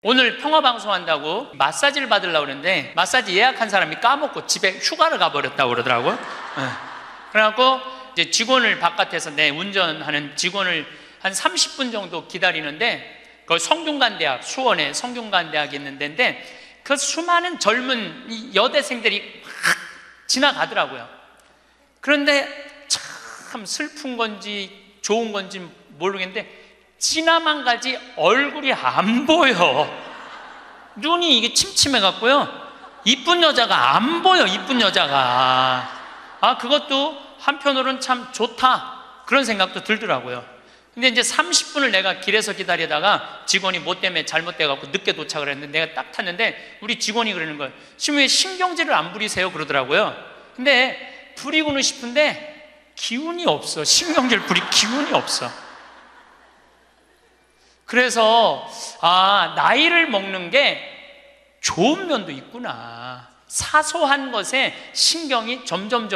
오늘 평화방송 한다고 마사지를 받으려고 그랬는데 마사지 예약한 사람이 까먹고 집에 휴가를 가버렸다고 그러더라고요. 그래갖고 이제 직원을 바깥에서 내 운전하는 직원을 한 30분 정도 기다리는데 그 성균관대학, 수원에 성균관대학이 있는 데인데 그 수많은 젊은 여대생들이 확 지나가더라고요. 그런데 참 슬픈 건지 좋은 건지 모르겠는데 지나만 가지 얼굴이 안 보여. 눈이 이게 침침해 갖고요. 이쁜 여자가 안 보여. 이쁜 여자가. 그것도 한편으로는 참 좋다 그런 생각도 들더라고요. 근데 이제 30분을 내가 길에서 기다리다가 직원이 뭐 때문에 잘못돼 갖고 늦게 도착을 했는데 내가 딱 탔는데 우리 직원이 그러는 거예요. 지금 왜 신경질을 안 부리세요? 그러더라고요. 근데 부리고는 싶은데 기운이 없어. 신경질 부릴 기운이 없어. 그래서 나이를 먹는 게 좋은 면도 있구나. 사소한 것에 신경이 점점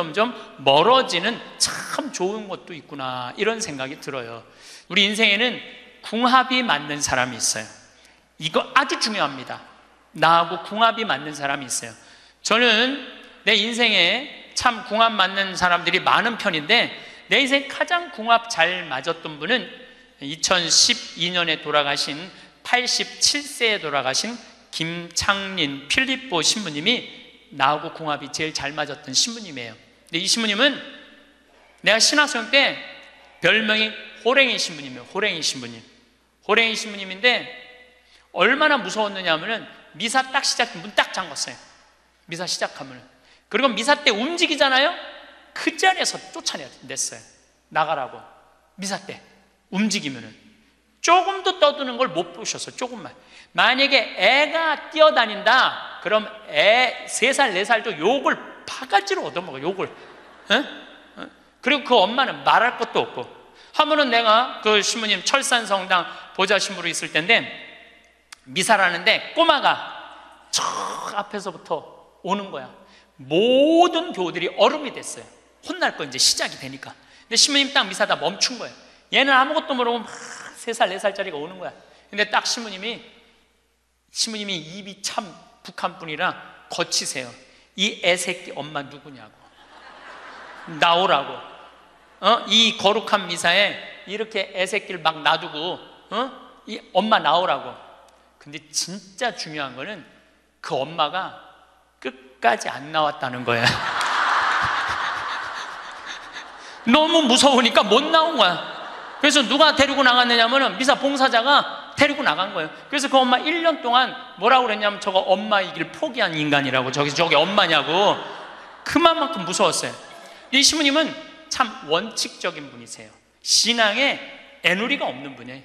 멀어지는 참 좋은 것도 있구나, 이런 생각이 들어요. 우리 인생에는 궁합이 맞는 사람이 있어요. 이거 아주 중요합니다. 나하고 궁합이 맞는 사람이 있어요. 저는 내 인생에 참 궁합 맞는 사람들이 많은 편인데 내 인생 가장 궁합 잘 맞았던 분은 2012년에 돌아가신 87세에 돌아가신 김창린 필립보 신부님이 나하고 궁합이 제일 잘 맞았던 신부님이에요. 근데 이 신부님은 내가 신학생 때 별명이 호랭이 신부님이에요. 호랭이 신부님. 호랭이 신부님인데 얼마나 무서웠느냐 하면은 미사 딱 문 딱 잠궜어요. 미사 시작하면은. 그리고 미사 때 움직이잖아요. 그 자리에서 쫓아냈어요. 나가라고. 미사 때 움직이면은. 조금도 떠드는 걸 못 보셨어. 조금만. 만약에 애가 뛰어다닌다 그럼 애 3살 4살도 욕을 바가지로 얻어먹어. 욕을. 그리고 그 엄마는 말할 것도 없고. 하면은 내가 그 신부님 철산성당 보좌 신부로 있을 때인데 미사를 하는데 꼬마가 저 앞에서부터 오는 거야. 모든 교우들이 얼음이 됐어요. 혼날 거 이제 시작이 되니까. 근데 신부님 딱 미사다 멈춘 거예요. 얘는 아무것도 모르고 막 3살 4살짜리가 오는 거야. 근데 딱 신부님이 입이 참 북한 분이라 거치세요. 이 애새끼 엄마 누구냐고. 나오라고. 이 거룩한 미사에 이렇게 애새끼를 막 놔두고 이 엄마 나오라고. 근데 진짜 중요한 거는 그 엄마가 끝까지 안 나왔다는 거야. 너무 무서우니까 못 나온 거야. 그래서 누가 데리고 나갔느냐면은 미사 봉사자가 데리고 나간 거예요. 그래서 그 엄마 1년 동안 뭐라고 그랬냐면 저거 엄마이길 포기한 인간이라고. 저기 엄마냐고. 그만큼 무서웠어요. 이 신부님은 참 원칙적인 분이세요. 신앙에 애누리가 없는 분이에요.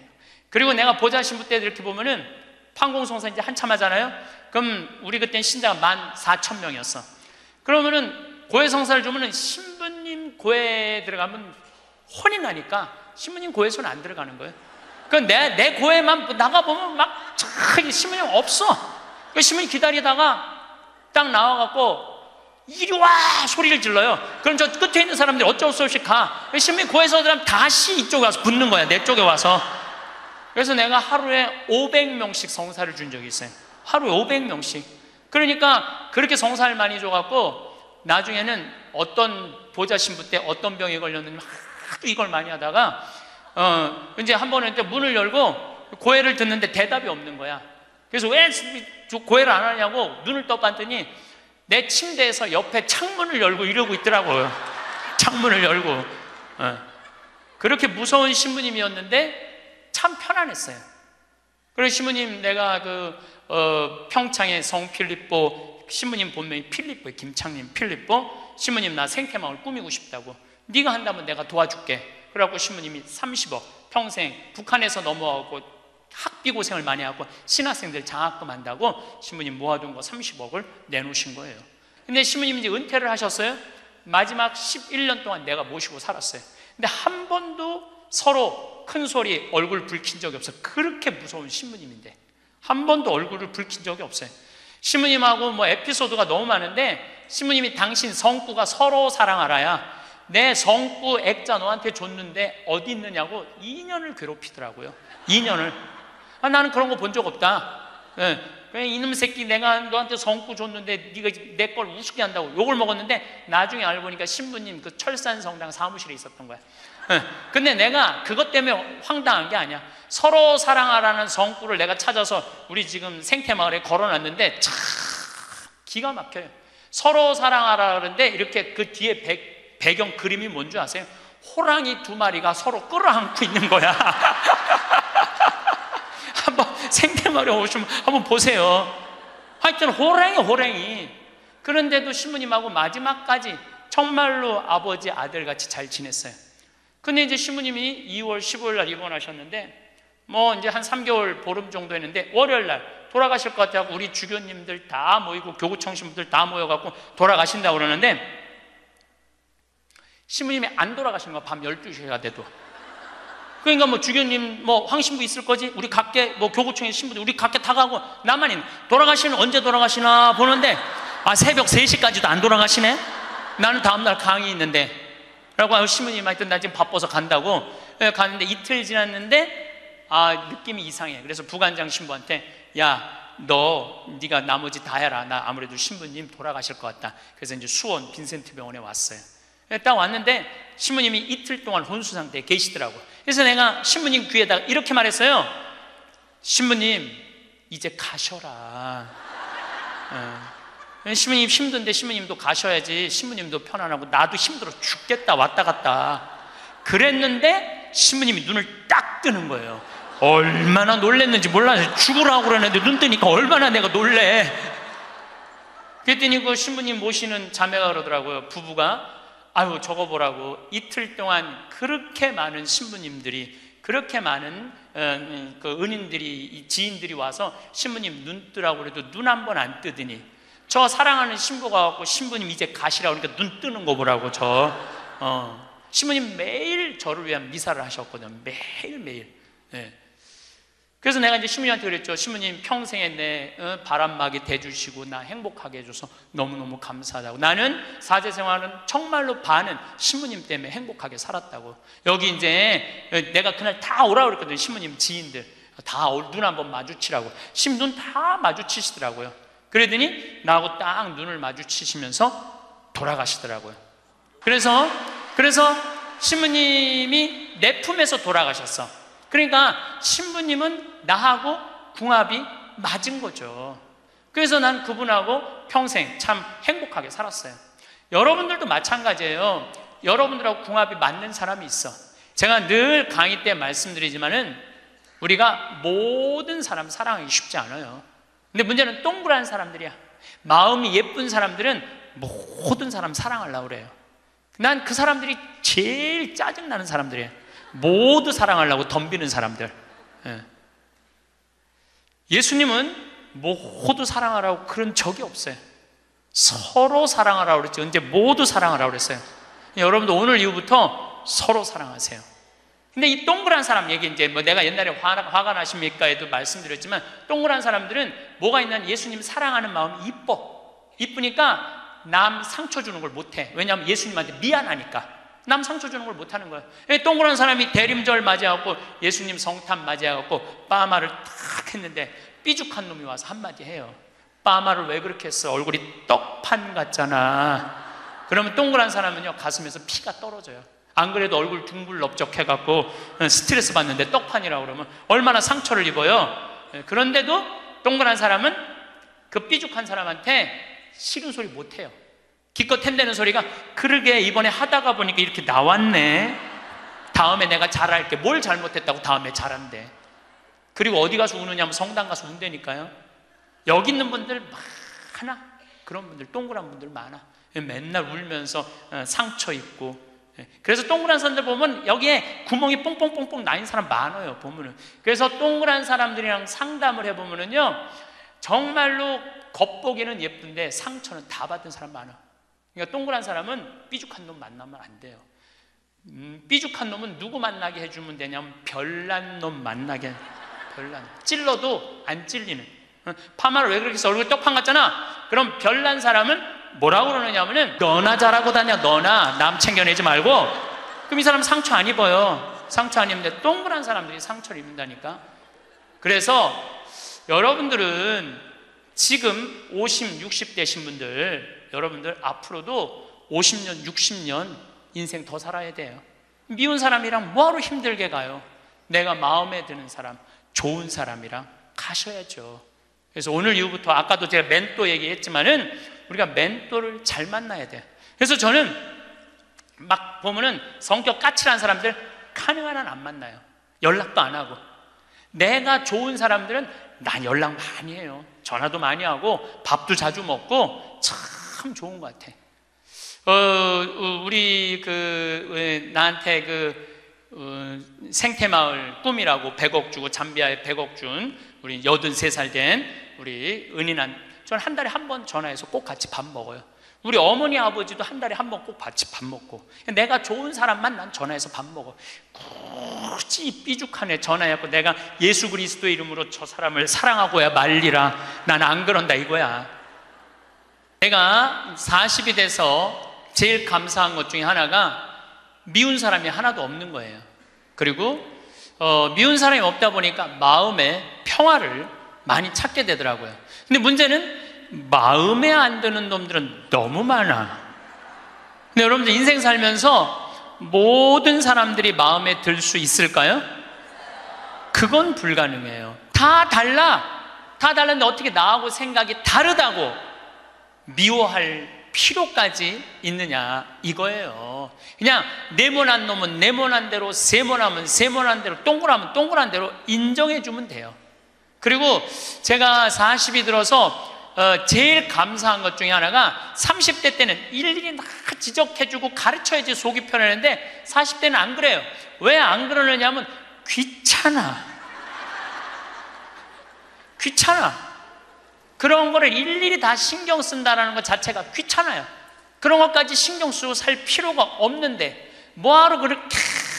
그리고 내가 보좌 신부 때 이렇게 보면은 판공성사 이제 한참 하잖아요. 그럼 우리 그때는 신자가 14,000명이었어. 그러면은 고해 성사를 주면은 신부님 고해 들어가면 혼이 나니까 신부님 고해소는 안 들어가는 거예요. 그 내 고해만 나가보면 막 신부님 없어. 그 신부님 기다리다가 딱 나와갖고 이리 와 소리를 질러요. 그럼 저 끝에 있는 사람들이 어쩔 수 없이 가. 신부님 고해소 들어가면 다시 이쪽에 와서 붙는 거야. 내 쪽에 와서. 그래서 내가 하루에 500명씩 성사를 준 적이 있어요. 하루에 500명씩. 그러니까 그렇게 성사를 많이 줘갖고 나중에는 어떤 보좌 신부 때 어떤 병이 걸렸는지 하도 이걸 많이 하다가 이제 한 번은 문을 열고 고해를 듣는데 대답이 없는 거야. 그래서 왜 고해를 안 하냐고 눈을 떠봤더니 내 침대에서 옆에 창문을 열고 이러고 있더라고요. 창문을 열고. 그렇게 무서운 신부님이었는데 참 편안했어요. 그래서 신부님 내가 평창의 성 필립보 신부님 본명이 필립보예요. 김창림 필립보. 신부님 나 생태마을 꾸미고 싶다고. 네가 한다면 내가 도와줄게. 그래갖고 신부님이 30억 평생 북한에서 넘어가고 학비 고생을 많이 하고 신학생들 장학금 한다고 신부님 모아둔 거 30억을 내놓으신 거예요. 근데 신부님이 이제 은퇴를 하셨어요. 마지막 11년 동안 내가 모시고 살았어요. 근데 한 번도 서로 큰 소리 얼굴 붉힌 적이 없어요. 그렇게 무서운 신부님인데 한 번도 얼굴을 붉힌 적이 없어요. 신부님하고 뭐 에피소드가 너무 많은데 신부님이 당신 성구가 서로 사랑하라야 내 성구 액자 너한테 줬는데 어디 있느냐고 2년을 괴롭히더라고요. 2년을. 나는 그런 거 본 적 없다. 예. 그냥 이놈 새끼 내가 너한테 성구 줬는데 네가 내 걸 우습게 한다고 욕을 먹었는데 나중에 알고 보니까 신부님 그 철산성당 사무실에 있었던 거야. 예. 근데 내가 그것 때문에 황당한 게 아니야. 서로 사랑하라는 성구를 내가 찾아서 우리 지금 생태마을에 걸어놨는데 참 기가 막혀요. 서로 사랑하라 그러는데 이렇게 그 뒤에 배경 그림이 뭔지 아세요? 호랑이 두 마리가 서로 끌어안고 있는 거야. 한번 생태마을에 오시면 한번 보세요. 하여튼 호랑이. 그런데도 신부님하고 마지막까지 정말로 아버지 아들같이 잘 지냈어요. 근데 이제 신부님이 2월 15일 날 입원하셨는데 뭐 이제 한 3개월 보름 정도 했는데 월요일 날 돌아가실 것 같아서 우리 주교님들 다 모이고 교구청신분들 다 모여갖고 돌아가신다고 그러는데 신부님이 안 돌아가시는 거야. 밤 12시가 돼도. 그러니까 뭐 주교님 뭐 황신부 있을 거지, 우리 각계 뭐 교구청의 신부들 우리 각계 다 가고 나만 있는. 돌아가시는 언제 돌아가시나 보는데 새벽 3시까지도 안 돌아가시네. 나는 다음날 강의 있는데 라고 신부님 하여튼 나 지금 바빠서 간다고 가는데 이틀 지났는데 느낌이 이상해. 그래서 부관장 신부한테 야, 네가 나머지 다 해라. 나 아무래도 신부님 돌아가실 것 같다. 그래서 이제 수원 빈센트 병원에 왔어요. 딱 왔는데 신부님이 이틀 동안 혼수 상태에 계시더라고. 그래서 내가 신부님 귀에다가 이렇게 말했어요. 신부님 이제 가셔라. 신부님 힘든데 신부님도 가셔야지. 신부님도 편안하고 나도 힘들어 죽겠다 왔다 갔다 그랬는데 신부님이 눈을 딱 뜨는 거예요. 얼마나 놀랬는지 몰라요. 죽으라고 그러는데 눈 뜨니까 얼마나 내가 놀래. 그랬더니 그 신부님 모시는 자매가 그러더라고요. 부부가 아유 저거 보라고 이틀 동안 그렇게 많은 신부님들이 그렇게 많은 그 은인들이 지인들이 와서 신부님 눈 뜨라고 그래도 눈 한 번 안 뜨더니 저 사랑하는 신부가 왔고 신부님 이제 가시라고 그러니까 눈 뜨는 거 보라고. 신부님 매일 저를 위한 미사를 하셨거든요. 매일매일. 그래서 내가 이제 신부님한테 그랬죠. 신부님 평생에 내 바람막이 돼주시고 나 행복하게 해줘서 너무너무 감사하다고. 나는 사제 생활은 정말로 반은 신부님 때문에 행복하게 살았다고. 여기 이제 내가 그날 다 오라고 그랬거든요. 신부님 지인들 다 눈 한번 마주치라고. 신부 눈 다 마주치시더라고요. 그러더니 나하고 딱 눈을 마주치시면서 돌아가시더라고요. 그래서 신부님이 내 품에서 돌아가셨어. 그러니까 신부님은 나하고 궁합이 맞은 거죠. 그래서 난 그분하고 평생 참 행복하게 살았어요. 여러분들도 마찬가지예요. 여러분들하고 궁합이 맞는 사람이 있어. 제가 늘 강의 때 말씀드리지만은 우리가 모든 사람 사랑하기 쉽지 않아요. 근데 문제는 동그란 사람들이야. 마음이 예쁜 사람들은 모든 사람 사랑하려고 그래요. 난 그 사람들이 제일 짜증나는 사람들이에요. 모두 사랑하려고 덤비는 사람들. 예수님은 모두 사랑하라고 그런 적이 없어요. 서로 사랑하라고 그랬죠. 이제 모두 사랑하라고 그랬어요. 여러분도 오늘 이후부터 서로 사랑하세요. 근데 이 동그란 사람 얘기 이제 뭐 내가 옛날에 화가 나십니까에도 말씀드렸지만 동그란 사람들은 뭐가 있냐면 예수님 사랑하는 마음이 이쁘니까 남 상처 주는 걸 못해. 왜냐하면 예수님한테 미안하니까 남 상처 주는 걸 못하는 거예요. 동그란 사람이 대림절 맞이하고 예수님 성탄 맞이하고 빠마를 탁 했는데 삐죽한 놈이 와서 한마디 해요. 빠마를 왜 그렇게 했어? 얼굴이 떡판 같잖아. 그러면 동그란 사람은요 가슴에서 피가 떨어져요. 안 그래도 얼굴 둥글럽적해갖고 스트레스 받는데 떡판이라고 그러면 얼마나 상처를 입어요. 그런데도 동그란 사람은 그 삐죽한 사람한테 싫은 소리 못해요. 기껏 햄대는 소리가 그러게 이번에 하다가 보니까 이렇게 나왔네. 다음에 내가 잘할게. 뭘 잘못했다고 다음에 잘한대. 그리고 어디 가서 우느냐면 성당 가서 운다니까요. 여기 있는 분들 많아. 그런 분들 동그란 분들 많아. 맨날 울면서 상처 입고. 그래서 동그란 사람들 보면 여기에 구멍이 뽕뽕뽕뽕 나인 사람 많아요. 보면은. 그래서 동그란 사람들이랑 상담을 해보면은요 정말로 겉보기는 예쁜데 상처는 다 받은 사람 많아. 그러니까 동그란 사람은 삐죽한 놈 만나면 안 돼요. 삐죽한 놈은 누구 만나게 해주면 되냐면 별난 놈 만나게. 별난. 찔러도 안 찔리는. 파마를 왜 그렇게 해서 얼굴 떡판 같잖아. 그럼 별난 사람은 뭐라고 그러느냐면은 너나 잘하고 다녀. 너나 남 챙겨내지 말고. 그럼 이 사람 상처 안 입어요. 상처 안 입는데 동그란 사람들이 상처를 입는다니까. 그래서 여러분들은 지금 50, 60 되신 분들, 여러분들 앞으로도 50년, 60년 인생 더 살아야 돼요. 미운 사람이랑 뭐하러 힘들게 가요? 내가 마음에 드는 사람, 좋은 사람이랑 가셔야죠. 그래서 오늘 이후부터, 아까도 제가 멘토 얘기했지만은 우리가 멘토를 잘 만나야 돼요. 그래서 저는 막 보면은 성격 까칠한 사람들 가능한 한 안 만나요. 연락도 안 하고. 내가 좋은 사람들은 난 연락 많이 해요. 전화도 많이 하고 밥도 자주 먹고 참 좋은 것 같아. 우리 나한테 생태마을 꿈이라고 100억 주고 잠비아에 100억 준 우리 83살 된 우리 은인한, 저는 한 달에 한 번 전화해서 꼭 같이 밥 먹어요. 우리 어머니 아버지도 한 달에 한 번 꼭 같이 밥 먹고, 내가 좋은 사람만 난 전화해서 밥 먹어. 굳이 삐죽한 애 전화해갖고 내가 예수 그리스도의 이름으로 저 사람을 사랑하고야 말리라, 난 안 그런다 이거야. 내가 40이 돼서 제일 감사한 것 중에 하나가 미운 사람이 하나도 없는 거예요. 그리고 미운 사람이 없다 보니까 마음에 평화를 많이 찾게 되더라고요. 근데 문제는 마음에 안 드는 놈들은 너무 많아. 근데 여러분들 인생 살면서 모든 사람들이 마음에 들 수 있을까요? 그건 불가능해요. 다 달라. 다 달랐는데 어떻게 나하고 생각이 다르다고 미워할 필요까지 있느냐 이거예요. 그냥 네모난 놈은 네모난 대로, 세모나면 세모난 대로, 동그라면 동그란 대로 인정해 주면 돼요. 그리고 제가 40이 들어서 제일 감사한 것 중에 하나가 30대 때는 일일이 다 지적해주고 가르쳐야지 속이 편했는데 40대는 안 그래요. 왜 안 그러느냐면 귀찮아. 그런 거를 일일이 다 신경 쓴다는 것 자체가 귀찮아요. 그런 것까지 신경 쓰고 살 필요가 없는데 뭐하러 그렇게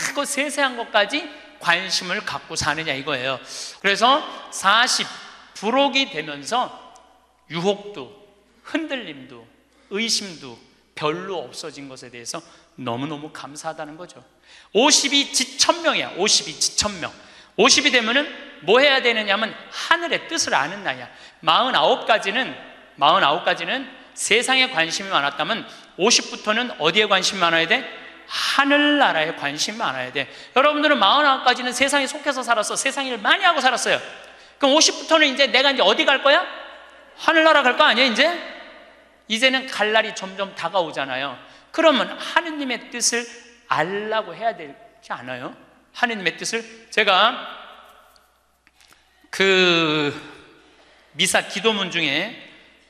크고 세세한 것까지 관심을 갖고 사느냐 이거예요. 그래서 40 부록이 되면서 유혹도, 흔들림도, 의심도 별로 없어진 것에 대해서 너무너무 감사하다는 거죠. 50이 지천명이야. 50이 지천명. 50이 되면은 뭐 해야 되느냐면 하늘의 뜻을 아는 나이야. 49까지는 세상에 관심이 많았다면 50부터는 어디에 관심이 많아야 돼? 하늘나라에 관심이 많아야 돼. 여러분들은 49까지는 세상에 속해서 살았어. 세상 일을 많이 하고 살았어요. 그럼 50부터는 이제 내가 이제 어디 갈 거야? 하늘나라 갈 거 아니야 이제? 이제는 갈 날이 점점 다가오잖아요. 그러면 하느님의 뜻을 알라고 해야 되지 않아요? 하느님의 뜻을. 제가 미사 기도문 중에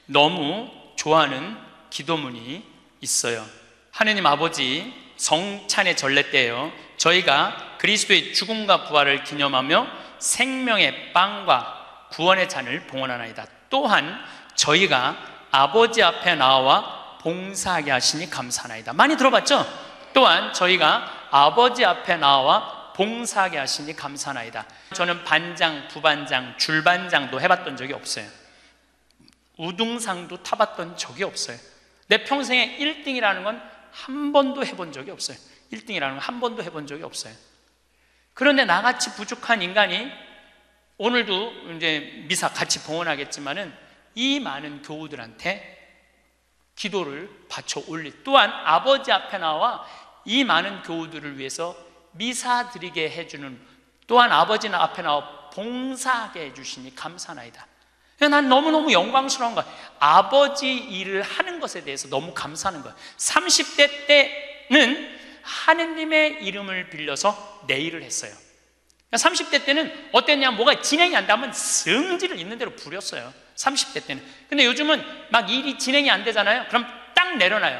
너무 좋아하는 기도문이 있어요. 하느님 아버지, 성찬의 전례 때예요. 저희가 그리스도의 죽음과 부활을 기념하며 생명의 빵과 구원의 잔을 봉헌하나이다. 또한 저희가 아버지 앞에 나와 봉사하게 하시니 감사하나이다. 많이 들어봤죠? 또한 저희가 아버지 앞에 나와 봉사하게 하시니 감사하나이다. 저는 반장, 부반장, 줄반장도 해봤던 적이 없어요. 우등상도 타봤던 적이 없어요. 내 평생에 1등이라는 건 한 번도 해본 적이 없어요. 1등이라는 건 한 번도 해본 적이 없어요. 그런데 나같이 부족한 인간이 오늘도 이제 미사 같이 봉헌하겠지만은 이 많은 교우들한테 기도를 바쳐 올릴, 또한 아버지 앞에 나와 이 많은 교우들을 위해서 미사 드리게 해주는, 또한 아버지 앞에 나와 봉사하게 해주시니 감사나이다. 난 너무너무 영광스러운 거야. 아버지 일을 하는 것에 대해서 너무 감사하는 거야. 30대 때는 하느님의 이름을 빌려서 내 일을 했어요. 30대 때는 어땠냐면 뭐가 진행이 안 되면 성질을 있는 대로 부렸어요. 30대 때는. 근데 요즘은 막 일이 진행이 안 되잖아요. 그럼 딱 내려놔요.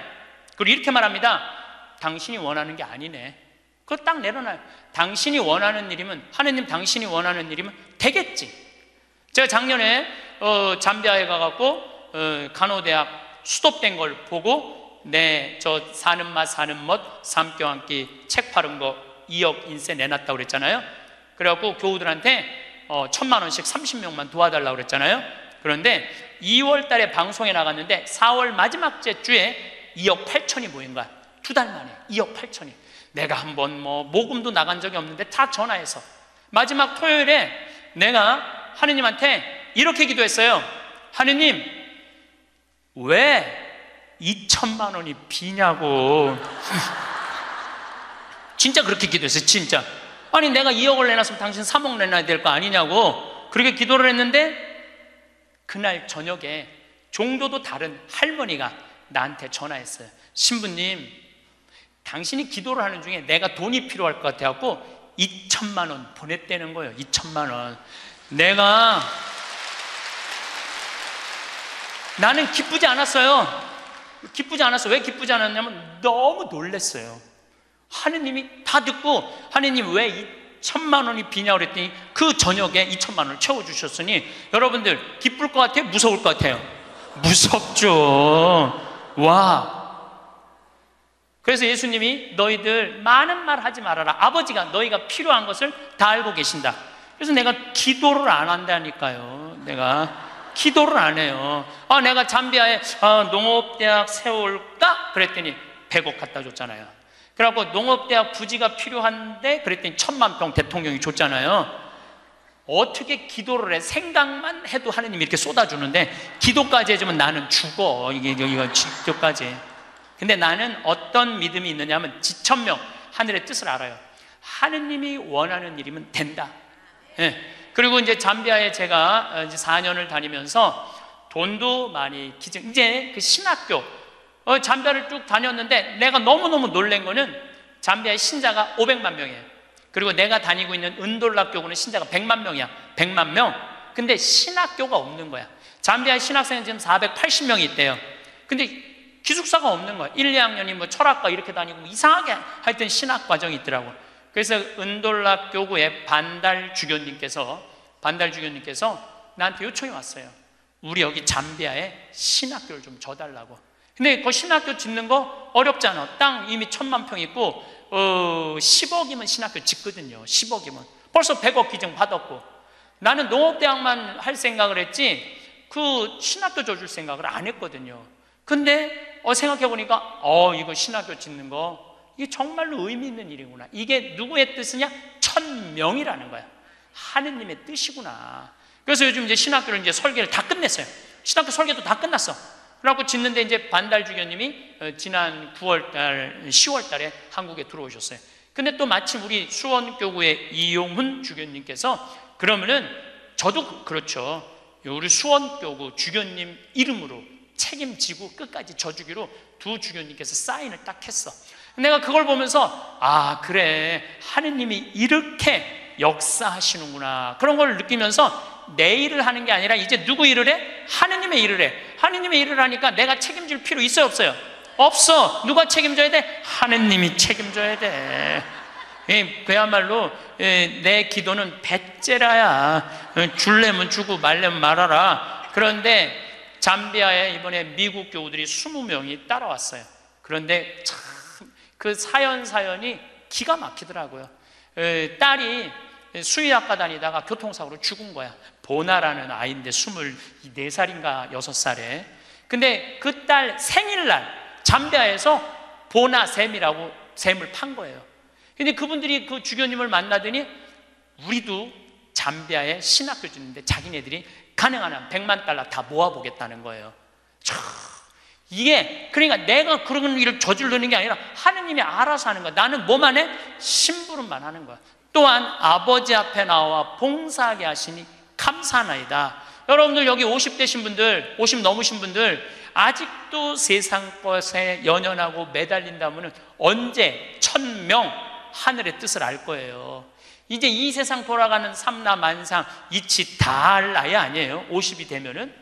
그리고 이렇게 말합니다. 당신이 원하는 게 아니네. 그거 딱 내려놔요. 당신이 원하는 일이면, 하느님 당신이 원하는 일이면 되겠지. 제가 작년에 잠비아에 가갖고 간호대학 수톱된 걸 보고 저 사는 맛 사는 멋 삶겨 한끼 책 파는 거 2억 인세 내놨다고 그랬잖아요. 그래갖고 교우들한테 1,000만 원씩 30명만 도와달라고 그랬잖아요. 그런데 2월 달에 방송에 나갔는데 4월 마지막 주에 2억 8천이 모인 거야. 2달 만에 2억 8천이. 내가 한번 모금도 나간 적이 없는데 다 전화해서 마지막 토요일에 내가 하느님한테 이렇게 기도했어요. 하느님, 왜 2천만 원이 비냐고. 진짜 그렇게 기도했어요. 진짜. 아니 내가 2억을 내놨으면 당신 3억 내놔야 될 거 아니냐고 그렇게 기도를 했는데, 그날 저녁에 종도도 다른 할머니가 나한테 전화했어요. 신부님, 당신이 기도를 하는 중에 내가 돈이 필요할 것 같아갖고 2천만 원 보냈다는 거예요. 2천만 원. 나는 기쁘지 않았어요. 기쁘지 않았어. 왜 기쁘지 않았냐면 너무 놀랐어요. 하느님이 다 듣고, 하느님 왜 2천만 원이 비냐고 그랬더니 그 저녁에 2천만 원을 채워주셨으니, 여러분들 기쁠 것 같아요? 무서울 것 같아요? 무섭죠. 와. 그래서 예수님이 너희들 많은 말 하지 말아라. 아버지가 너희가 필요한 것을 다 알고 계신다. 그래서 내가 기도를 안 한다니까요. 내가 기도를 안 해요. 내가 잠비아에 농업대학 세울까? 그랬더니 100억 갖다 줬잖아요. 그래갖고 농업대학 부지가 필요한데 그랬더니 1000만 평 대통령이 줬잖아요. 어떻게 기도를 해? 생각만 해도 하느님이 이렇게 쏟아주는데 기도까지 해주면 나는 죽어. 이거 기도까지. 근데 나는 어떤 믿음이 있느냐면 지천명, 하늘의 뜻을 알아요. 하느님이 원하는 일이면 된다. 예. 그리고 이제 잠비아에 제가 이제 4년을 다니면서 돈도 많이 이제 그 신학교, 잠비아를 쭉 다녔는데 내가 너무너무 놀란 거는 잠비아의 신자가 500만 명이에요. 그리고 내가 다니고 있는 은돌라 교구는 신자가 100만 명이야. 100만 명. 근데 신학교가 없는 거야. 잠비아의 신학생은 지금 480명이 있대요. 근데 기숙사가 없는 거야. 1, 2학년이 뭐 철학과 이렇게 다니고 이상하게 하여튼 신학 과정이 있더라고. 그래서 은돌라 교구의 반달 주교님께서 나한테 요청이 왔어요. 우리 여기 잠비아에 신학교를 좀 줘달라고. 근데 그 신학교 짓는 거 어렵잖아. 땅 이미 1000만 평 있고 10억이면 신학교 짓거든요. 10억이면 벌써 100억 기증 받았고, 나는 농업대학만 할 생각을 했지 그 신학교 줘줄 생각을 안 했거든요. 근데 생각해보니까 이거 신학교 짓는 거 이게 정말로 의미 있는 일이구나. 이게 누구의 뜻이냐? 1000명이라는 거야. 하느님의 뜻이구나. 그래서 요즘 이제 신학교를 이제 설계를 다 끝냈어요. 신학교 설계도 다 끝났어. 그래갖고 짓는데 이제 반달 주교님이 지난 9월달, 10월달에 한국에 들어오셨어요. 근데 또 마침 우리 수원교구의 이용훈 주교님께서 그러면은 저도 그렇죠. 우리 수원교구 주교님 이름으로 책임지고 끝까지 져주기로 두 주교님께서 사인을 딱 했어. 내가 그걸 보면서 그래, 하느님이 이렇게 역사하시는구나, 그런 걸 느끼면서 내 일을 하는 게 아니라 이제 누구 일을 해? 하느님의 일을 해. 하느님의 일을 하니까 내가 책임질 필요 있어요, 없어요? 없어. 누가 책임져야 돼? 하느님이 책임져야 돼. 그야말로 내 기도는 배째라야. 줄래면 주고 말래면 말아라. 그런데 잠비아에 이번에 미국 교우들이 20명이 따라왔어요. 그런데 참 그 사연이 기가 막히더라고요. 딸이 수의학과 다니다가 교통사고로 죽은 거야. 보나라는 아이인데 24살인가 6살에. 근데 그 딸 생일날 잠비아에서 보나 샘이라고 샘을 판 거예요. 근데 그분들이 그 주교님을 만나더니 우리도 잠비아에 신학교 짓는데 자기네들이 가능한 한 100만 달러 다 모아보겠다는 거예요. 이게 그러니까 내가 그런 일을 저지르는 게 아니라 하느님이 알아서 하는 거야. 나는 뭐만 해? 심부름만 하는 거야. 또한 아버지 앞에 나와 봉사하게 하시니 감사하나이다. 여러분들 여기 50대신 분들, 50 넘으신 분들 아직도 세상 것에 연연하고 매달린다면 언제 1000명 하늘의 뜻을 알 거예요. 이제 이 세상 돌아가는 삼라만상 이치 다 알 나이 아니에요? 50이 되면은.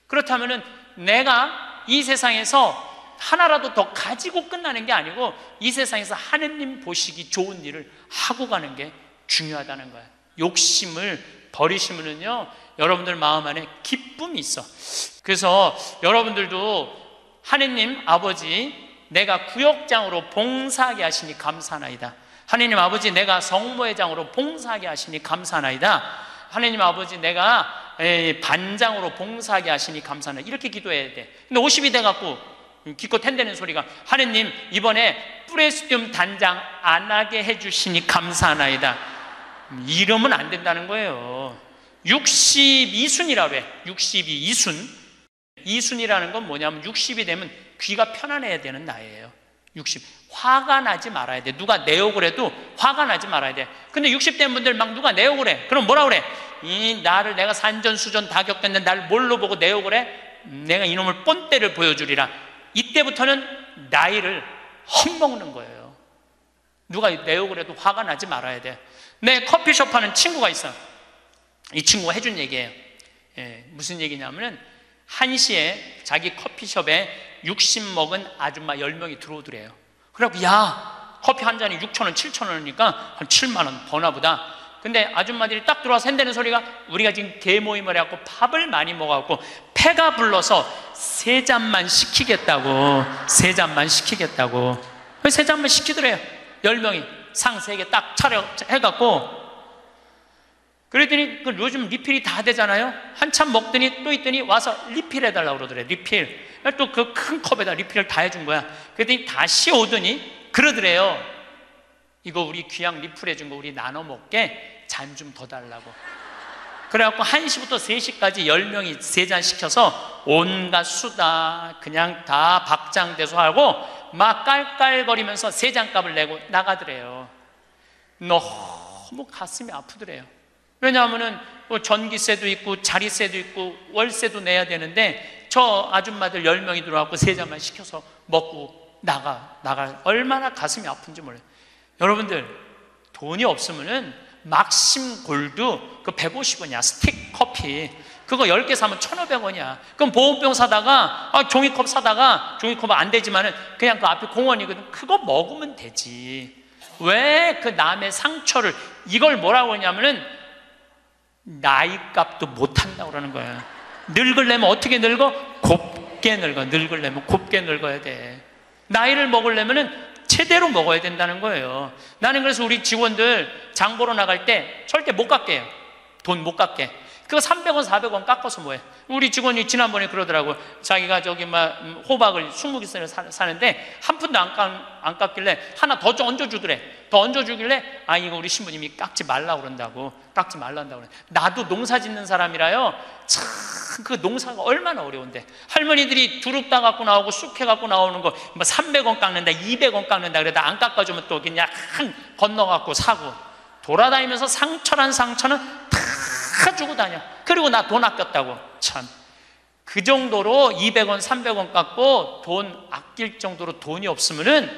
그렇다면은 내가 이 세상에서 하나라도 더 가지고 끝나는 게 아니고 이 세상에서 하느님 보시기 좋은 일을 하고 가는 게 중요하다는 거예요. 욕심을 버리시면은요, 여러분들 마음 안에 기쁨이 있어. 그래서 여러분들도 하느님 아버지, 내가 구역장으로 봉사하게 하시니 감사하나이다. 하느님 아버지, 내가 성모회장으로 봉사하게 하시니 감사하나이다. 하느님 아버지, 내가 반장으로 봉사하게 하시니 감사하나이다. 이렇게 기도해야 돼. 근데 50이 돼갖고 기껏 텐대는 소리가 하느님 이번에 프레스티움 단장 안 하게 해주시니 감사하나이다. 이러면 안 된다는 거예요. 62순이라고 해. 62순. 이순이라는 건 뭐냐면 60이 되면 귀가 편안해야 되는 나이예요. 60. 화가 나지 말아야 돼. 누가 내 욕을 해도 화가 나지 말아야 돼. 근데 60 된 분들 막 누가 내 욕을 해. 그럼 뭐라 그래? 나를 내가 산전수전 다 겪었는데 날 뭘로 보고 내 욕을 해? 내가 이놈을 뻔때를 보여주리라. 이때부터는 나이를 헛먹는 거예요. 누가 내 욕을 해도 화가 나지 말아야 돼. 내 커피숍 하는 친구가 있어. 이 친구가 해준 얘기예요. 무슨 얘기냐면은 1시에 자기 커피숍에 60 먹은 아줌마 10명이 들어오더래요. 그래갖고 야, 커피 한 잔이 6,000원, 7,000원이니까 한 7만 원 버나 보다. 근데 아줌마들이 딱 들어와서 한다는 소리가 우리가 지금 대모임을 해갖고 밥을 많이 먹어갖고 패가 불러서 3잔만 시키겠다고. 3잔만 시키겠다고. 3잔만 시키더래요. 10명이 상 3개 딱 차려 해갖고. 그랬더니 요즘 리필이 다 되잖아요. 한참 먹더니 또 있더니 와서 리필해달라고 그러더래. 리필. 또 그 큰 컵에다 리필을 다 해준 거야. 그랬더니 다시 오더니 그러더래요. 이거 우리 귀양 리필해준 거 우리 나눠 먹게 잔 좀 더 달라고. 그래갖고 1시부터 3시까지 10명이 3잔 시켜서 온갖 수다 그냥 다 박장대소 하고 막 깔깔거리면서 3잔 값을 내고 나가더래요. 너무 가슴이 아프더래요. 왜냐하면은 전기세도 있고 자리세도 있고 월세도 내야 되는데 저 아줌마들 10명이 들어와서 3잔만 시켜서 먹고 나가 얼마나 가슴이 아픈지 몰라요. 여러분들 돈이 없으면은 막심 골드 그 150원이야 스틱 커피 그거 10개 사면 1,500원이야. 그럼 보온병 사다가 종이컵 사다가 종이컵은 안 되지만은 그냥 그 앞에 공원이거든. 그거 먹으면 되지. 왜 그 남의 상처를 이걸 뭐라고 하냐면은 나이값도 못한다고 그러는 거야. 늙으려면 어떻게 늙어? 곱게 늙어. 늙으려면 곱게 늙어야 돼. 나이를 먹으려면은 제대로 먹어야 된다는 거예요. 나는 그래서 우리 직원들 장 보러 나갈 때 절대 못 깎게 해요. 돈 못 깎게. 그거 300원, 400원 깎아서 뭐해? 우리 직원이 지난번에 그러더라고. 자기가 저기 막 호박을 20개를 사는데 한 푼도 안 깎길래 하나 더 얹어주더래. 더 얹어주길래 이거 우리 신부님이 깎지 말라고 그런다고. 깎지 말란다고 그래. 나도 농사 짓는 사람이라요. 참 그 농사가 얼마나 어려운데. 할머니들이 두릅 따 갖고 나오고 쑥해 갖고 나오는 거 뭐 300원 깎는다, 200원 깎는다 그래도 안 깎아주면 또 그냥 건너 갖고 사고 돌아다니면서 상처는 다 주고 다녀. 그리고 나 돈 아꼈다고. 참. 그 정도로 200원, 300원 깎고 돈 아낄 정도로 돈이 없으면은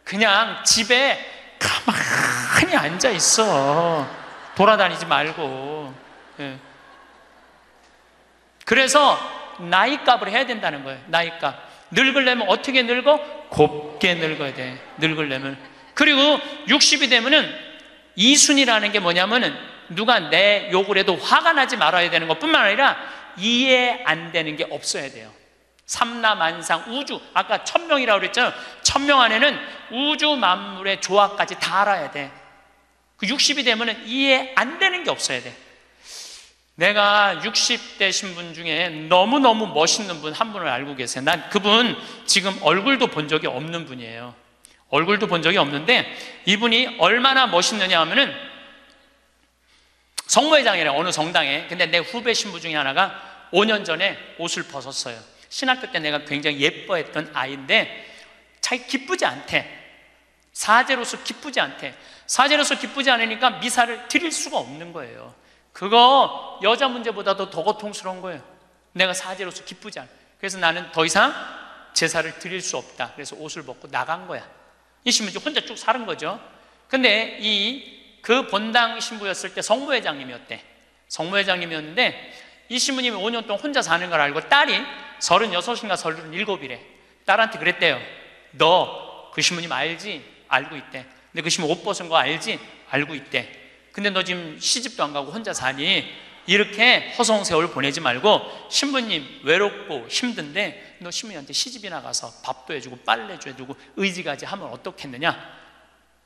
그냥 집에 가만히 앉아 있어. 돌아다니지 말고. 예. 그래서 나이값을 해야 된다는 거예요. 나이값. 늙으려면 어떻게 늙어? 곱게 늙어야 돼. 늙으려면. 그리고 60이 되면은 이순이라는 게 뭐냐면은 누가 내 욕을 해도 화가 나지 말아야 되는 것뿐만 아니라 이해 안 되는 게 없어야 돼요. 삼라만상 우주 아까 1000명이라고 그랬잖아요. 1000명 안에는 우주 만물의 조화까지 다 알아야 돼. 그 60이 되면은 이해 안 되는 게 없어야 돼. 내가 60대신 분 중에 너무너무 멋있는 분 한 분을 알고 계세요. 난 그분 지금 얼굴도 본 적이 없는 분이에요. 얼굴도 본 적이 없는데 이분이 얼마나 멋있느냐 하면은 성모회장이래. 어느 성당에. 근데 내 후배 신부 중에 하나가 5년 전에 옷을 벗었어요. 신학교 때 내가 굉장히 예뻐했던 아이인데 자기 기쁘지 않대. 사제로서 기쁘지 않대. 사제로서 기쁘지 않으니까 미사를 드릴 수가 없는 거예요. 그거 여자 문제보다도 더 고통스러운 거예요. 내가 사제로서 기쁘지 않아. 그래서 나는 더 이상 제사를 드릴 수 없다. 그래서 옷을 벗고 나간 거야. 이 신부는 혼자 쭉 사는 거죠. 근데 그 본당 신부였을 때 성모회장님이었대. 성모회장님이었는데 이 신부님이 5년 동안 혼자 사는 걸 알고 딸이 36인가 37이래. 딸한테 그랬대요. 너 그 신부님 알지? 알고 있대. 근데 그 신부 옷 벗은 거 알지? 알고 있대. 근데 너 지금 시집도 안 가고 혼자 사니? 이렇게 허송 세월 보내지 말고 신부님 외롭고 힘든데 너 신부님한테 시집이나 가서 밥도 해주고 빨래도 해주고 의지가지 하면 어떻겠느냐?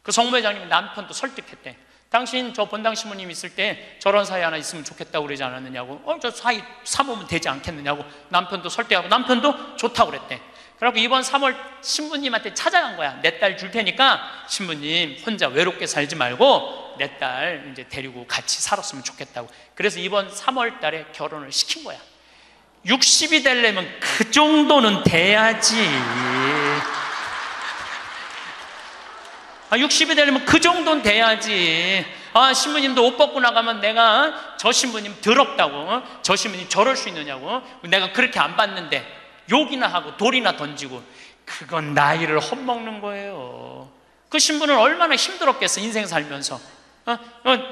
그 성모회장님이 남편도 설득했대. 당신 저 본당 신부님 있을 때 저런 사이 하나 있으면 좋겠다고 그러지 않았느냐고. 저 사이 사보면 되지 않겠느냐고 남편도 설득하고 남편도 좋다고 그랬대. 그래갖고 이번 3월 신부님한테 찾아간 거야. 내 딸 줄 테니까 신부님 혼자 외롭게 살지 말고 내 딸 이제 데리고 같이 살았으면 좋겠다고. 그래서 이번 3월 달에 결혼을 시킨 거야. 60이 되려면 그 정도는 돼야지. 60이 되려면 그 정도는 돼야지. 신부님도 옷 벗고 나가면 내가 저 신부님 더럽다고, 저 신부님 저럴 수 있느냐고, 내가 그렇게 안 봤는데 욕이나 하고 돌이나 던지고, 그건 나이를 헛먹는 거예요. 그 신부는 얼마나 힘들었겠어, 인생 살면서.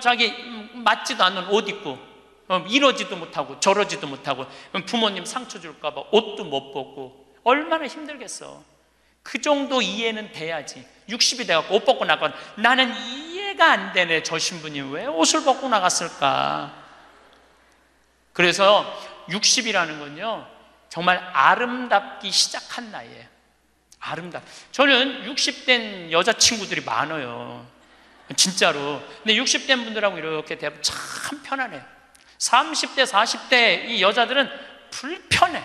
자기 맞지도 않는 옷 입고, 이러지도 못하고 저러지도 못하고, 부모님 상처 줄까 봐 옷도 못 벗고, 얼마나 힘들겠어. 그 정도 이해는 돼야지. 60이 돼갖고 옷 벗고 나가면 나는 이해가 안 되네. 저 신부님 왜 옷을 벗고 나갔을까? 그래서 60이라는 건요, 정말 아름답기 시작한 나이예요. 저는 60된 여자친구들이 많아요, 진짜로. 근데 60된 분들하고 이렇게 대하면 참 편안해요. 30대 40대 이 여자들은 불편해.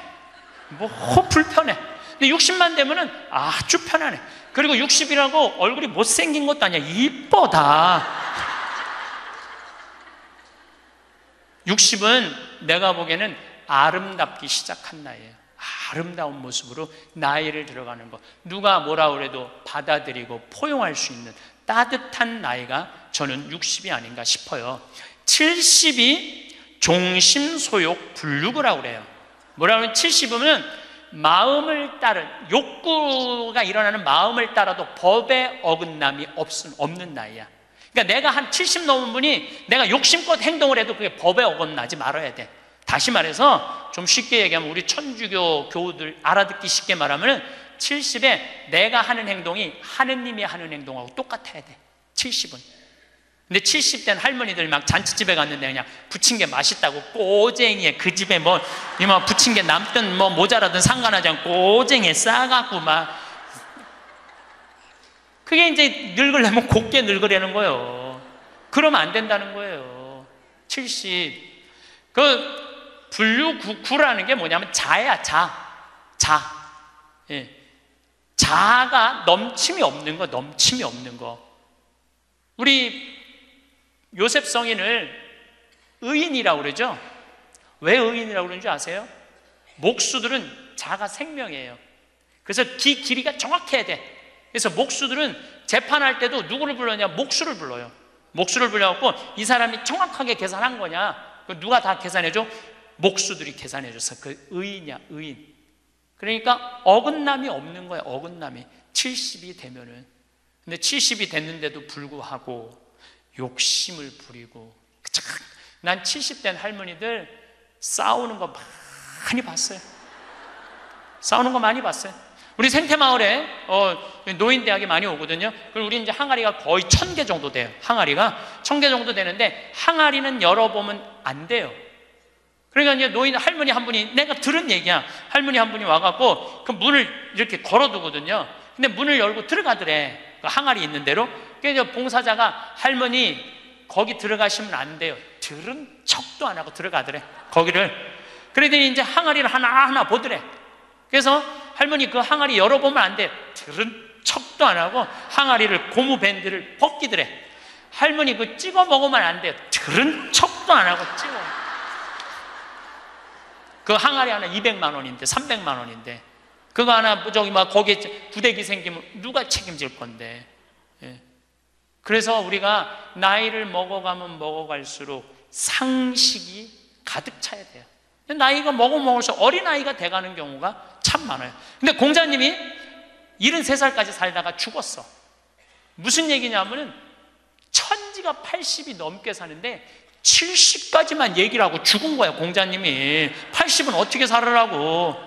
불편해. 근데 60만 되면은 아주 편안해. 그리고 60이라고 얼굴이 못생긴 것도 아니야. 이뻐 다. 60은 내가 보기에는 아름답기 시작한 나이에요. 아름다운 모습으로 나이를 들어가는 거, 누가 뭐라 그래도 받아들이고 포용할 수 있는 따뜻한 나이가 저는 60이 아닌가 싶어요. 70이 종심소욕 불육이라고 그래요. 뭐라 그러면 70이면 마음을 따른, 욕구가 일어나는 마음을 따라도 법에 어긋남이 없는 나이야. 그러니까 내가 한 70 넘은 분이 내가 욕심껏 행동을 해도 그게 법에 어긋나지 말아야 돼. 다시 말해서 좀 쉽게 얘기하면, 우리 천주교 교우들 알아듣기 쉽게 말하면 70에 내가 하는 행동이 하느님이 하는 행동하고 똑같아야 돼, 70은. 근데 70된 할머니들 막 잔치집에 갔는데 그냥 부친 게 맛있다고 꼬쟁이에, 그 집에 뭐 부친 게 남든 뭐 모자라든 상관하지 않고 꼬쟁이에 싸갖고 막, 그게 이제 늙으려면 곱게 늙으려는 거예요. 그러면 안 된다는 거예요. 70. 불류구라는 게 뭐냐면 자야, 예. 자가 넘침이 없는 거. 우리 요셉 성인을 의인이라고 그러죠. 왜 의인이라고 그러는지 아세요? 목수들은 자가 생명이에요. 그래서 길이가 정확해야 돼. 그래서 목수들은 재판할 때도 누구를 불러냐? 목수를 불러요. 목수를 불러갖고 이 사람이 정확하게 계산한 거냐? 누가 다 계산해줘? 목수들이 계산해줘서 그 의인이야, 의인. 그러니까 어긋남이 없는 거야, 어긋남이. 70이 되면은. 근데 70이 됐는데도 불구하고 욕심을 부리고. 난 70된 할머니들 싸우는 거 많이 봤어요. 우리 생태마을에 노인대학이 많이 오거든요. 그리고 우리 이제 항아리가 거의 1000개 정도 돼요. 항아리가 1000개 정도 되는데, 항아리는 열어보면 안 돼요. 그러니까 이제 노인 할머니 한 분이, 내가 들은 얘기야, 할머니 한 분이 와갖고 그 문을 이렇게 걸어두거든요. 근데 문을 열고 들어가더래, 그 항아리 있는 대로. 그래서 봉사자가, 할머니 거기 들어가시면 안 돼요, 들은 척도 안 하고 들어가더래, 거기를. 그러더니 이제 항아리를 하나하나 보더래. 그래서 할머니 그 항아리 열어보면 안 돼, 들은 척도 안 하고 항아리를, 고무 밴드를 벗기더래. 할머니 그 찍어 먹으면 안 돼, 들은 척도 안 하고 찍어. 그 항아리 하나 200만 원인데, 300만 원인데, 그거 하나 거기에 구데기 생기면 누가 책임질 건데. 예. 그래서 우리가 나이를 먹어가면 먹어갈수록 상식이 가득 차야 돼요. 나이가 먹을수록 어린아이가 돼가는 경우가 참 많아요. 근데 공자님이 73살까지 살다가 죽었어. 무슨 얘기냐면은 천지가 80이 넘게 사는데 70까지만 얘기를 하고 죽은 거야, 공자님이. 80은 어떻게 살으라고.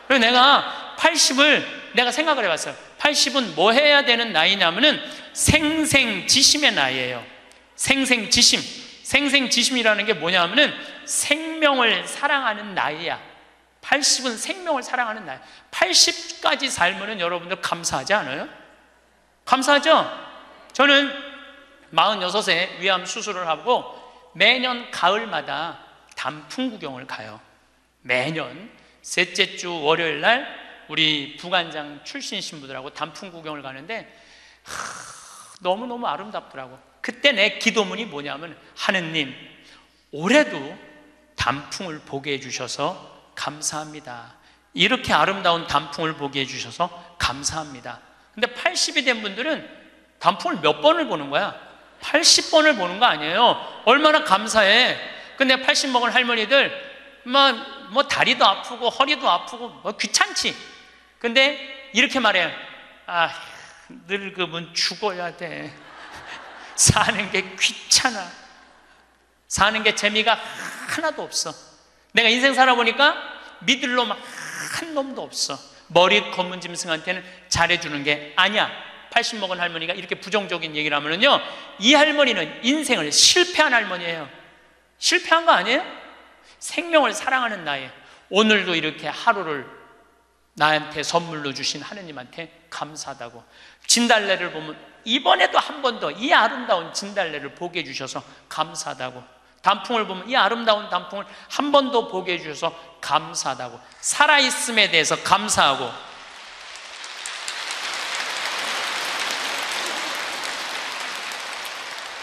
그래서 내가 80을 내가 생각을 해봤어요. 80은 뭐 해야 되는 나이냐면은 생생지심의 나이예요. 생생지심이라는 게 뭐냐면은 생명을 사랑하는 나이야. 80은 생명을 사랑하는 나이. 80까지 살면은 여러분들 감사하지 않아요? 감사하죠? 저는 46세 위암 수술을 하고 매년 가을마다 단풍 구경을 가요. 매년 셋째 주 월요일 날 우리 부관장 출신 신부들하고 단풍 구경을 가는데 너무너무 아름답더라고. 그때 내 기도문이 뭐냐면, 하느님, 올해도 단풍을 보게 해주셔서 감사합니다. 이렇게 아름다운 단풍을 보게 해주셔서 감사합니다. 근데 80이 된 분들은 단풍을 몇 번을 보는 거야? 80번을 보는 거 아니에요. 얼마나 감사해. 근데 80 먹은 할머니들 뭐 다리도 아프고 허리도 아프고 뭐 귀찮지. 근데 이렇게 말해요. 아, 늙으면 죽어야 돼. 사는 게 귀찮아. 사는 게 재미가 하나도 없어. 내가 인생 살아보니까 믿을 놈 한 놈도 없어. 머리 검은 짐승한테는 잘해주는 게 아니야. 80 먹은 할머니가 이렇게 부정적인 얘기를 하면은요, 이 할머니는 인생을 실패한 할머니예요. 실패한 거 아니에요? 생명을 사랑하는 나이. 오늘도 이렇게 하루를 나한테 선물로 주신 하느님한테 감사하다고. 진달래를 보면 이번에도 한 번 더 이 아름다운 진달래를 보게 해주셔서 감사하다고. 단풍을 보면 이 아름다운 단풍을 한 번 더 보게 해주셔서 감사하다고. 살아있음에 대해서 감사하고,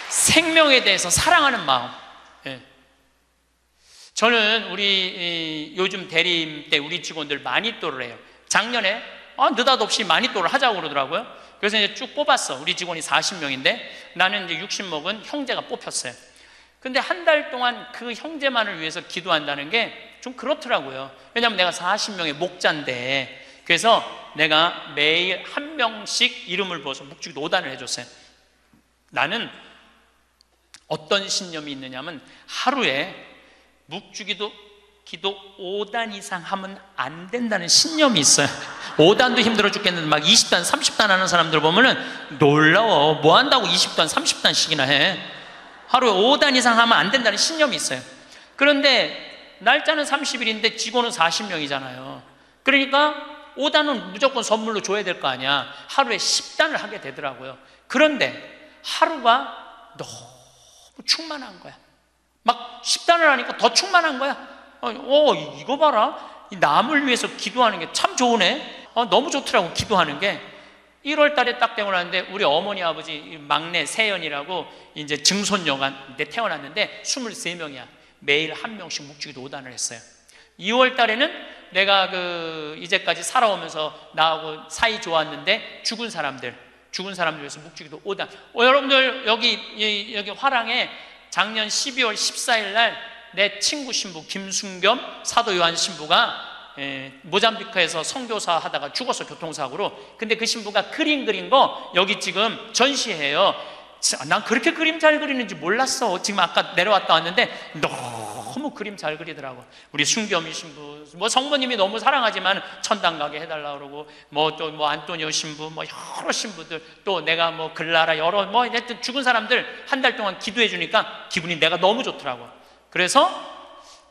생명에 대해서 사랑하는 마음. 예. 저는 우리 요즘 대리임 때 우리 직원들 마니또를 해요. 작년에 느닷없이 마니또를 하자고 그러더라고요. 그래서 이제 쭉 뽑았어. 우리 직원이 40명인데 나는 이제 60 먹은 형제가 뽑혔어요. 근데 한 달 동안 그 형제만을 위해서 기도한다는 게 좀 그렇더라고요. 왜냐하면 내가 40명의 목자인데, 그래서 내가 매일 한 명씩 이름을 부어서 묵주기도 5단을 해줬어요. 나는 어떤 신념이 있느냐면, 하루에 묵주기도 기도 5단 이상 하면 안 된다는 신념이 있어요. 5단도 힘들어 죽겠는데 막 20단 30단 하는 사람들 보면은 놀라워. 뭐 한다고 20단 30단씩이나 해. 하루에 5단 이상 하면 안 된다는 신념이 있어요. 그런데 날짜는 30일인데 직원은 40명이잖아요. 그러니까 5단은 무조건 선물로 줘야 될 거 아니야. 하루에 10단을 하게 되더라고요. 그런데 하루가 너무 충만한 거야. 막 10단을 하니까 더 충만한 거야. 이거 봐라. 남을 위해서 기도하는 게 참 좋으네. 너무 좋더라고, 기도하는 게. 1월 달에 딱 되고 나는데 우리 어머니 아버지 막내 세연이라고 이제 증손녀가 태어났는데 23명이야. 매일 한 명씩 묵주기도 5단을 했어요. 2월 달에는 내가 이제까지 살아오면서 나하고 사이 좋았는데 죽은 사람들 위해서 묵주기도 5단. 여러분들 여기 화랑에 작년 12월 14일 날 내 친구 신부 김순겸 사도 요한 신부가 모잠비크에서 선교사 하다가 죽었어, 교통사고로. 근데 그 신부가 그림 그린 거 여기 지금 전시해요. 난 그렇게 그림 잘 그리는지 몰랐어. 지금 아까 내려왔다 왔는데 너무 그림 잘 그리더라고. 우리 순겸이 신부, 뭐 성모님이 너무 사랑하지만 천당 가게 해달라 그러고, 또 안토니오 신부, 여러 신부들, 또 내가 글라라, 여러 하여튼 죽은 사람들 한 달 동안 기도해 주니까 기분이 내가 너무 좋더라고. 그래서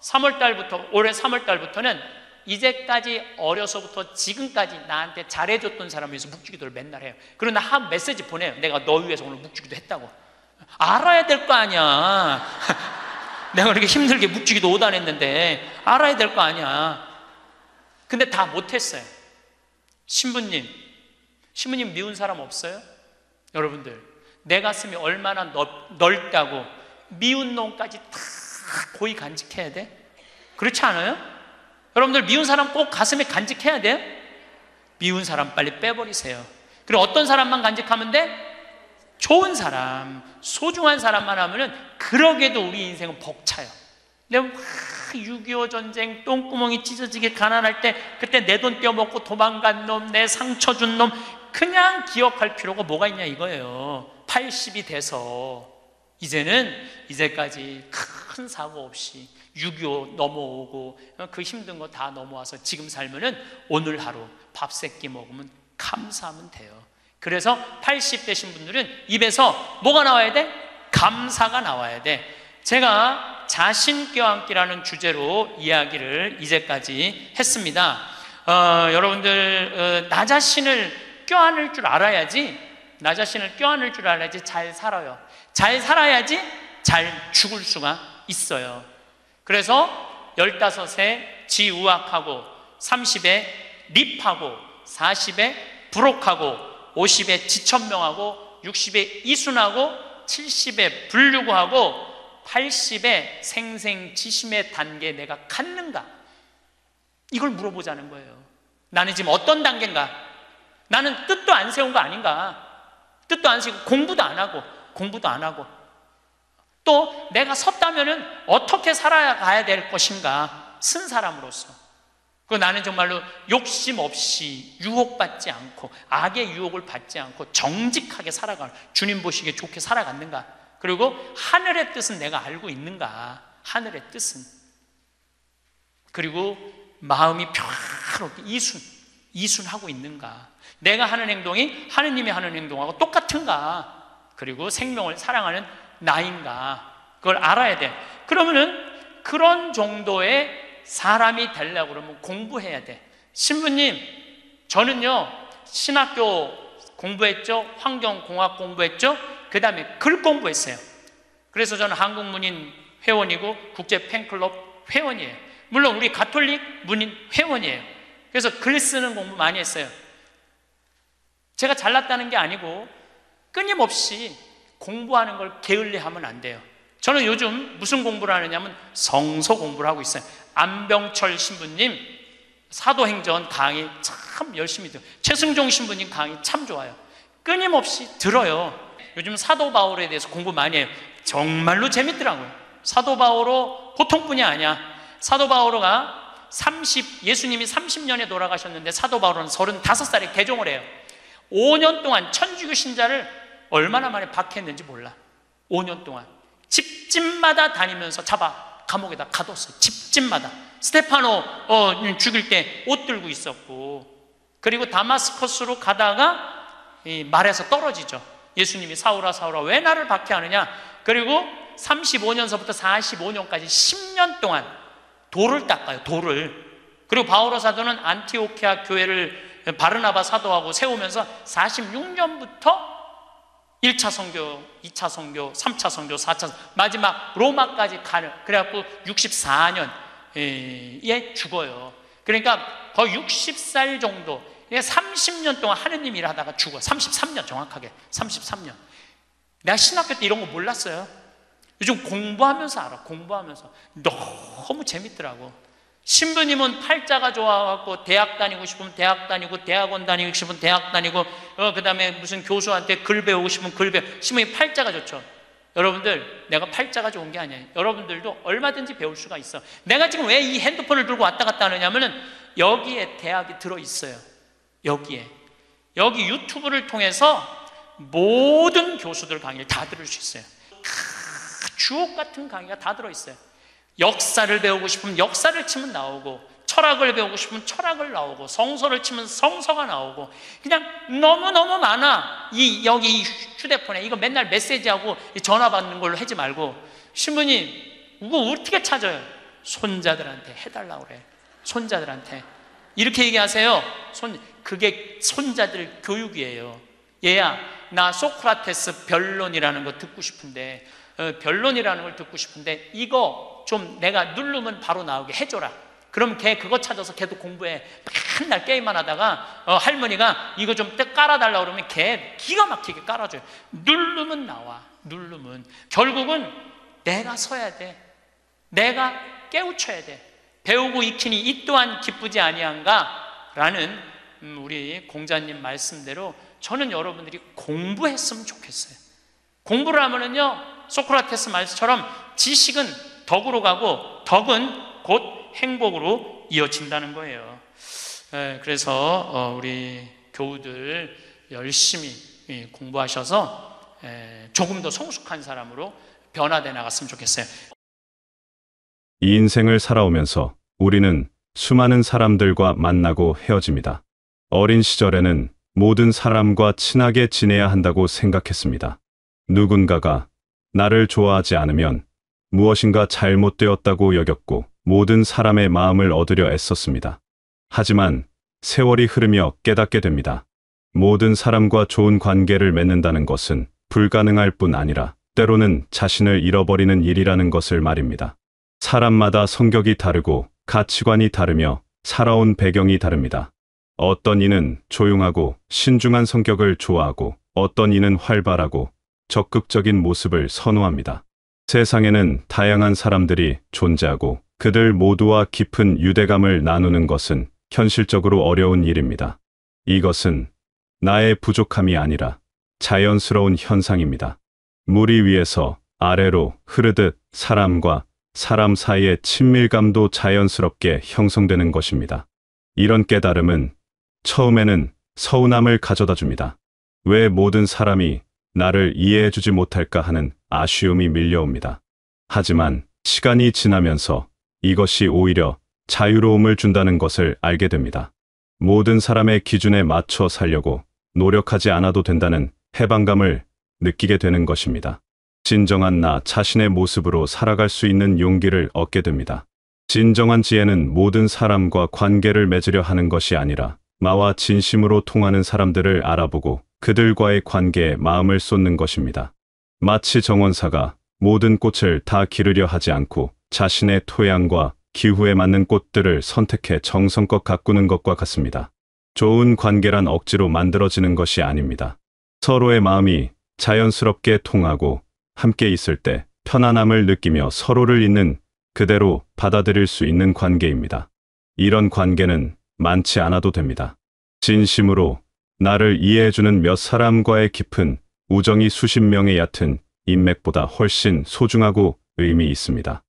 3월 달부터, 올해 3월 달부터는 이제까지 어려서부터 지금까지 나한테 잘해줬던 사람을 위해서 묵주기도를 맨날 해요. 그리고 나 한 메시지 보내요. 내가 너 위해서 오늘 묵주기도 했다고. 알아야 될 거 아니야. 내가 그렇게 힘들게 묵주기도 5단 했는데 알아야 될 거 아니야. 근데 다 못했어요. 신부님 미운 사람 없어요? 여러분들, 내 가슴이 얼마나 넓다고 미운 놈까지 다 고이 간직해야 돼? 그렇지 않아요? 여러분들, 미운 사람 꼭 가슴에 간직해야 돼요? 미운 사람 빨리 빼버리세요. 그리고 어떤 사람만 간직하면 돼? 좋은 사람, 소중한 사람만 하면은 그러게도 우리 인생은 벅차요. 내가 6.25 전쟁 똥구멍이 찢어지게 가난할 때 그때 내 돈 떼어먹고 도망간 놈, 내 상처 준 놈 그냥 기억할 필요가 뭐가 있냐 이거예요. 80이 돼서 이제까지 큰 사고 없이 6.25 넘어오고 그 힘든 거 다 넘어와서 지금 살면은 오늘 하루 밥 세끼 먹으면 감사하면 돼요. 그래서 80 되신 분들은 입에서 뭐가 나와야 돼? 감사가 나와야 돼. 제가 자신 껴안기라는 주제로 이야기를 이제까지 했습니다. 여러분들, 나 자신을 껴안을 줄 알아야지, 잘 살아요. 잘 살아야지 잘 죽을 수가 있어요. 그래서 15에 지우학하고 30에 립하고, 40에 부록하고, 50에 지천명하고, 60에 이순하고, 70에 불류구하고, 80에 생생지심의 단계에 내가 갔는가? 이걸 물어보자는 거예요. 나는 지금 어떤 단계인가? 나는 뜻도 안 세운 거 아닌가? 뜻도 안 세우고 공부도 안 하고 또 내가 섰다면은 어떻게 살아가야 될 것인가? 쓴 사람으로서. 그 나는 정말로 욕심 없이 유혹받지 않고 악의 유혹을 받지 않고 정직하게 살아가 주님 보시기에 좋게 살아갔는가? 그리고 하늘의 뜻은 내가 알고 있는가? 하늘의 뜻은. 그리고 마음이 평화롭게 이순하고 있는가? 내가 하는 행동이 하느님이 하는 행동하고 똑같은가? 그리고 생명을 사랑하는 나인가? 그걸 알아야 돼. 그러면은 그런 정도의 사람이 되려고 그러면 공부해야 돼. 신부님, 저는요 신학교 공부했죠, 환경공학 공부했죠, 그 다음에 글 공부했어요. 그래서 저는 한국문인 회원이고 국제 팬클럽 회원이에요. 물론 우리 가톨릭 문인 회원이에요. 그래서 글 쓰는 공부 많이 했어요. 제가 잘났다는 게 아니고 끊임없이 공부하는 걸 게을리하면 안 돼요. 저는 요즘 무슨 공부를 하느냐면 성서 공부를 하고 있어요. 안병철 신부님 사도행전 강의 참 열심히 들어요. 최승종 신부님 강의 참 좋아요. 끊임없이 들어요. 요즘 사도 바울에 대해서 공부 많이 해요. 정말로 재밌더라고요. 사도 바오로 보통 분이 아니야. 사도 바오로가 예수님이 30년에 돌아가셨는데 사도 바오로는 35살에 개종을 해요. 5년 동안 천주교 신자를 얼마나 많이 박해했는지 몰라. 5년 동안 집집마다 다니면서 잡아 감옥에다 가뒀어요. 집집마다. 스테파노 죽일 때 옷 들고 있었고, 그리고 다마스커스로 가다가 말에서 떨어지죠. 예수님이 사울아 사울아 왜 나를 박해하느냐. 그리고 35년서부터 45년까지 10년 동안 돌을 닦아요. 돌을. 그리고 바오로 사도는 안티오키아 교회를 바르나바 사도하고 세우면서 46년부터 1차 선교, 2차 선교, 3차 선교, 4차 마지막 로마까지 가는, 그래갖고 64년에 죽어요. 그러니까 거의 60살 정도, 30년 동안 하느님 일 하다가 죽어. 33년 정확하게 33년. 내가 신학교 때 이런 거 몰랐어요. 요즘 공부하면서 알아. 공부하면서 너무 재밌더라고. 신부님은 팔자가 좋아갖고 대학 다니고 싶으면 대학 다니고, 대학원 다니고 싶으면 대학 다니고, 그 다음에 무슨 교수한테 글 배우고 싶으면 글 배우고. 신부님 팔자가 좋죠. 여러분들, 내가 팔자가 좋은 게 아니에요. 여러분들도 얼마든지 배울 수가 있어. 내가 지금 왜 이 핸드폰을 들고 왔다 갔다 하느냐면은 여기에 대학이 들어있어요. 여기 유튜브를 통해서 모든 교수들 강의를 다 들을 수 있어요. 주옥 같은 강의가 다 들어있어요. 역사를 배우고 싶으면 역사를 치면 나오고, 철학을 배우고 싶으면 철학을 나오고, 성서를 치면 성서가 나오고, 그냥 너무너무 많아. 여기 이 휴대폰에 이거 맨날 메시지하고 전화 받는 걸로 하지 말고, 신부님 이거 어떻게 찾아요? 손자들한테 해달라고 그래. 손자들한테 이렇게 얘기하세요. 그게 손자들 교육이에요. 얘야, 나 소크라테스 변론이라는 거 듣고 싶은데, 변론이라는 걸 듣고 싶은데 이거 좀 내가 누르면 바로 나오게 해줘라. 그럼 걔 그거 찾아서 걔도 공부해. 맨날 게임만 하다가 할머니가 이거 좀 깔아달라고 그러면 걔 기가 막히게 깔아줘요. 누르면 나와. 누르면. 결국은 내가 서야 돼. 내가 깨우쳐야 돼. 배우고 익히니 이 또한 기쁘지 아니한가? 라는 우리 공자님 말씀대로 저는 여러분들이 공부했으면 좋겠어요. 공부를 하면은요, 소크라테스 말씀처럼 지식은 덕으로 가고 덕은 곧 행복으로 이어진다는 거예요. 그래서 우리 교우들 열심히 공부하셔서 조금 더 성숙한 사람으로 변화돼 나갔으면 좋겠어요. 이 인생을 살아오면서 우리는 수많은 사람들과 만나고 헤어집니다. 어린 시절에는 모든 사람과 친하게 지내야 한다고 생각했습니다. 누군가가 나를 좋아하지 않으면 무엇인가 잘못되었다고 여겼고 모든 사람의 마음을 얻으려 애썼습니다. 하지만 세월이 흐르며 깨닫게 됩니다. 모든 사람과 좋은 관계를 맺는다는 것은 불가능할 뿐 아니라 때로는 자신을 잃어버리는 일이라는 것을 말입니다. 사람마다 성격이 다르고 가치관이 다르며 살아온 배경이 다릅니다. 어떤 이는 조용하고 신중한 성격을 좋아하고 어떤 이는 활발하고 적극적인 모습을 선호합니다. 세상에는 다양한 사람들이 존재하고 그들 모두와 깊은 유대감을 나누는 것은 현실적으로 어려운 일입니다. 이것은 나의 부족함이 아니라 자연스러운 현상입니다. 물이 위에서 아래로 흐르듯 사람과 사람 사이의 친밀감도 자연스럽게 형성되는 것입니다. 이런 깨달음은 처음에는 서운함을 가져다 줍니다. 왜 모든 사람이 나를 이해해주지 못할까 하는 아쉬움이 밀려옵니다. 하지만 시간이 지나면서 이것이 오히려 자유로움을 준다는 것을 알게 됩니다. 모든 사람의 기준에 맞춰 살려고 노력하지 않아도 된다는 해방감을 느끼게 되는 것입니다. 진정한 나 자신의 모습으로 살아갈 수 있는 용기를 얻게 됩니다. 진정한 지혜는 모든 사람과 관계를 맺으려 하는 것이 아니라 나와 진심으로 통하는 사람들을 알아보고 그들과의 관계에 마음을 쏟는 것입니다. 마치 정원사가 모든 꽃을 다 기르려 하지 않고 자신의 토양과 기후에 맞는 꽃들을 선택해 정성껏 가꾸는 것과 같습니다. 좋은 관계란 억지로 만들어지는 것이 아닙니다. 서로의 마음이 자연스럽게 통하고 함께 있을 때 편안함을 느끼며 서로를 있는 그대로 받아들일 수 있는 관계입니다. 이런 관계는 많지 않아도 됩니다. 진심으로 나를 이해해주는 몇 사람과의 깊은 우정이 수십 명의 얕은 인맥보다 훨씬 소중하고 의미 있습니다.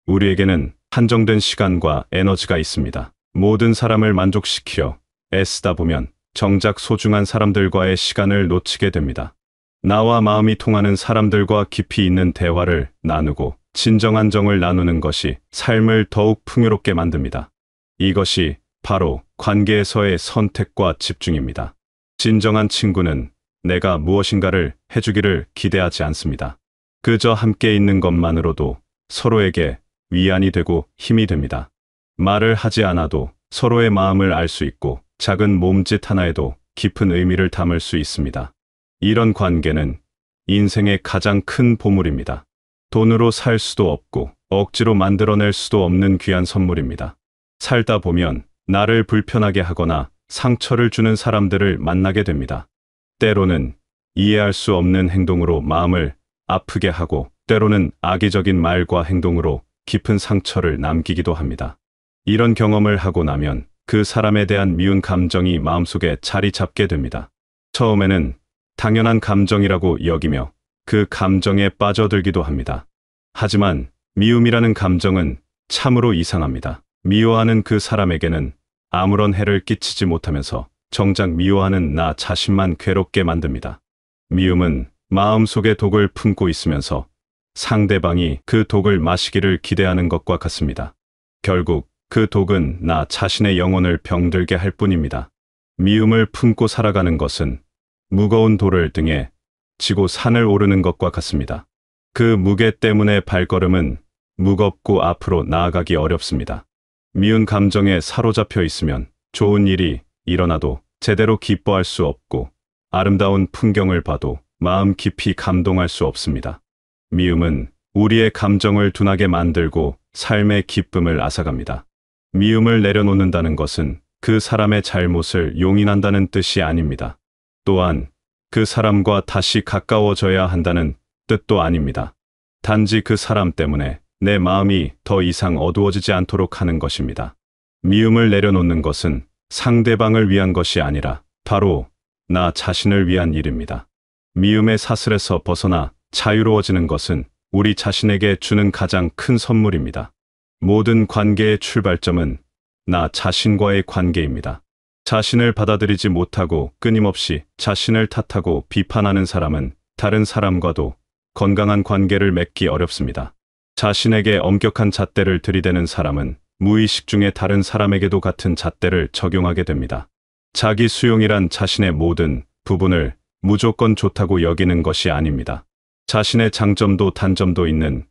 우리에게는 한정된 시간과 에너지가 있습니다. 모든 사람을 만족시키려 애쓰다 보면 정작 소중한 사람들과의 시간을 놓치게 됩니다. 나와 마음이 통하는 사람들과 깊이 있는 대화를 나누고 진정한 정을 나누는 것이 삶을 더욱 풍요롭게 만듭니다. 이것이 바로 관계에서의 선택과 집중입니다. 진정한 친구는 내가 무엇인가를 해주기를 기대하지 않습니다. 그저 함께 있는 것만으로도 서로에게 위안이 되고 힘이 됩니다. 말을 하지 않아도 서로의 마음을 알 수 있고 작은 몸짓 하나에도 깊은 의미를 담을 수 있습니다. 이런 관계는 인생의 가장 큰 보물입니다. 돈으로 살 수도 없고 억지로 만들어낼 수도 없는 귀한 선물입니다. 살다 보면 나를 불편하게 하거나 상처를 주는 사람들을 만나게 됩니다. 때로는 이해할 수 없는 행동으로 마음을 아프게 하고 때로는 악의적인 말과 행동으로 깊은 상처를 남기기도 합니다. 이런 경험을 하고 나면 그 사람에 대한 미운 감정이 마음속에 자리 잡게 됩니다. 처음에는 당연한 감정이라고 여기며 그 감정에 빠져들기도 합니다. 하지만 미움이라는 감정은 참으로 이상합니다. 미워하는 그 사람에게는 아무런 해를 끼치지 못하면서 정작 미워하는 나 자신만 괴롭게 만듭니다. 미움은 마음속에 독을 품고 있으면서 상대방이 그 독을 마시기를 기대하는 것과 같습니다. 결국 그 독은 나 자신의 영혼을 병들게 할 뿐입니다. 미움을 품고 살아가는 것은 무거운 돌을 등에 지고 산을 오르는 것과 같습니다. 그 무게 때문에 발걸음은 무겁고 앞으로 나아가기 어렵습니다. 미운 감정에 사로잡혀 있으면 좋은 일이 일어나도 제대로 기뻐할 수 없고 아름다운 풍경을 봐도 마음 깊이 감동할 수 없습니다. 미움은 우리의 감정을 둔하게 만들고 삶의 기쁨을 앗아갑니다. 미움을 내려놓는다는 것은 그 사람의 잘못을 용인한다는 뜻이 아닙니다. 또한 그 사람과 다시 가까워져야 한다는 뜻도 아닙니다. 단지 그 사람 때문에 내 마음이 더 이상 어두워지지 않도록 하는 것입니다. 미움을 내려놓는 것은 상대방을 위한 것이 아니라 바로 나 자신을 위한 일입니다. 미움의 사슬에서 벗어나 자유로워지는 것은 우리 자신에게 주는 가장 큰 선물입니다. 모든 관계의 출발점은 나 자신과의 관계입니다. 자신을 받아들이지 못하고 끊임없이 자신을 탓하고 비판하는 사람은 다른 사람과도 건강한 관계를 맺기 어렵습니다. 자신에게 엄격한 잣대를 들이대는 사람은 무의식 중에 다른 사람에게도 같은 잣대를 적용하게 됩니다. 자기 수용이란 자신의 모든 부분을 무조건 좋다고 여기는 것이 아닙니다. 자신의 장점도 단점도 있는